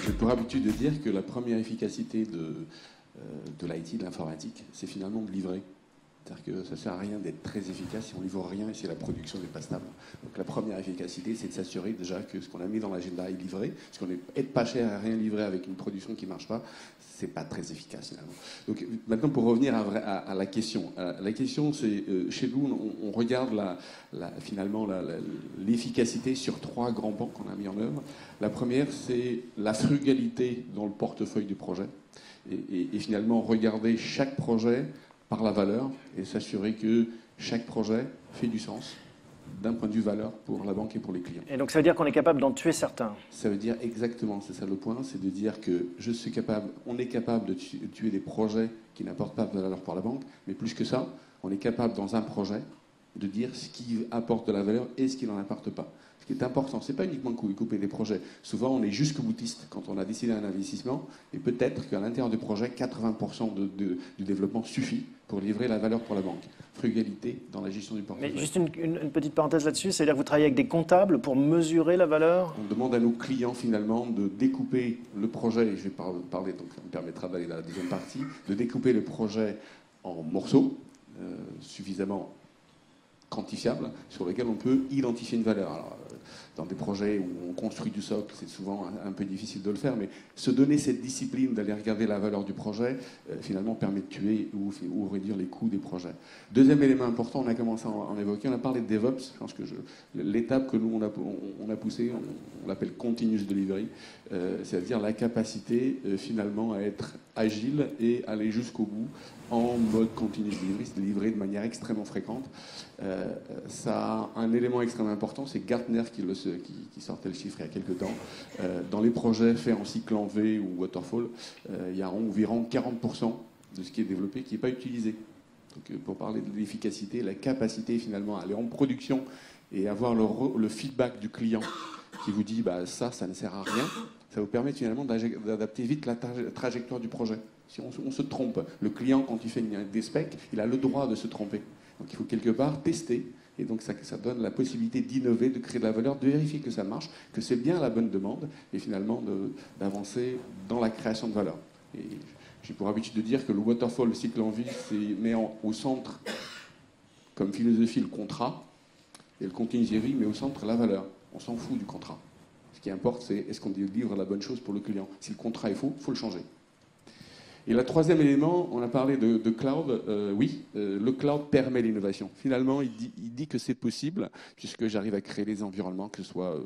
J'ai pour habitude de dire que la première efficacité de l'IT, de l'informatique, c'est finalement de livrer. C'est-à-dire que ça ne sert à rien d'être très efficace si on ne livre rien et si la production n'est pas stable. Donc la première efficacité, c'est de s'assurer déjà que ce qu'on a mis dans l'agenda est livré. Parce qu'on est pas cher à rien livrer avec une production qui ne marche pas, c'est pas très efficace finalement. Donc maintenant, pour revenir à la question. La question, c'est, chez nous, on regarde finalement l'efficacité sur 3 grands pans qu'on a mis en œuvre. La première, c'est la frugalité dans le portefeuille du projet. Et finalement, regarder chaque projet par la valeur et s'assurer que chaque projet fait du sens d'un point de vue valeur pour la banque et pour les clients. Et donc ça veut dire qu'on est capable d'en tuer certains? Ça veut dire exactement, c'est ça le point, c'est de dire que on est capable de tuer des projets qui n'apportent pas de valeur pour la banque, mais plus que ça, on est capable dans un projet de dire ce qui apporte de la valeur et ce qui n'en apporte pas. Ce qui est important, ce n'est pas uniquement couper des projets. Souvent, on est jusqu'au boutiste quand on a décidé un investissement, et peut-être qu'à l'intérieur du projet, 80% du développement suffit pour livrer la valeur pour la banque. Frugalité dans la gestion du portefeuille. Mais juste une petite parenthèse là-dessus, c'est-à-dire que vous travaillez avec des comptables pour mesurer la valeur? On demande à nos clients finalement de découper le projet, et je vais parler, donc ça me permettra d'aller dans la deuxième partie, de découper le projet en morceaux suffisamment quantifiables sur lesquels on peut identifier une valeur. Alors, dans des projets où on construit du socle, c'est souvent un peu difficile de le faire, mais se donner cette discipline d'aller regarder la valeur du projet, finalement, permet de tuer ou réduire les coûts des projets. Deuxième élément important, on a commencé à en évoquer, on a parlé de DevOps. Je pense que l'étape que nous, on a poussée, on l'appelle Continuous Delivery, c'est-à-dire la capacité, finalement, à être agile et aller jusqu'au bout en mode Continuous Delivery, c'est livrer de manière extrêmement fréquente. Ça a un élément extrêmement important, c'est Gartner qui sortait le chiffre il y a quelques temps. Dans les projets faits en cycle en V ou Waterfall, il y a environ 40% de ce qui est développé qui n'est pas utilisé. Donc, pour parler de l'efficacité, la capacité finalement à aller en production et avoir le feedback du client qui vous dit bah, ça ne sert à rien, ça vous permet finalement d'adapter vite la trajectoire du projet. Si on se trompe, le client, quand il fait des specs, il a le droit de se tromper. Donc il faut quelque part tester. Et donc ça donne la possibilité d'innover, de créer de la valeur, de vérifier que ça marche, que c'est bien la bonne demande, et finalement d'avancer dans la création de valeur. Et j'ai pour habitude de dire que le waterfall, le cycle en vie, met au centre, comme philosophie, le contrat, et le continuous delivery met au centre la valeur. On s'en fout du contrat. Ce qui importe, c'est est-ce qu'on livre la bonne chose pour le client. Si le contrat est faux, il faut le changer. Et le troisième élément, on a parlé de cloud. Oui, le cloud permet l'innovation. Finalement, il dit que c'est possible, puisque j'arrive à créer des environnements, que ce soit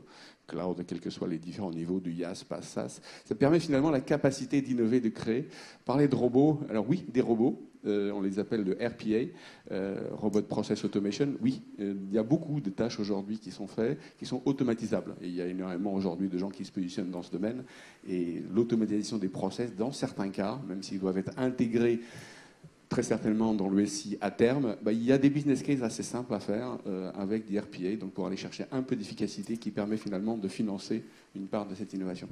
cloud, quels que soient les différents niveaux, du IaaS, PaaS, SaaS. Ça permet finalement la capacité d'innover, de créer. Parler de robots, alors oui, des robots. On les appelle de RPA, Robot Process Automation. Oui, il y a beaucoup de tâches aujourd'hui qui sont faites, qui sont automatisables. Et il y a énormément aujourd'hui de gens qui se positionnent dans ce domaine. Et l'automatisation des process, dans certains cas, même s'ils doivent être intégrés très certainement dans le SI à terme, il y a des business cases assez simples à faire avec des RPA, donc pour aller chercher un peu d'efficacité qui permet finalement de financer une part de cette innovation.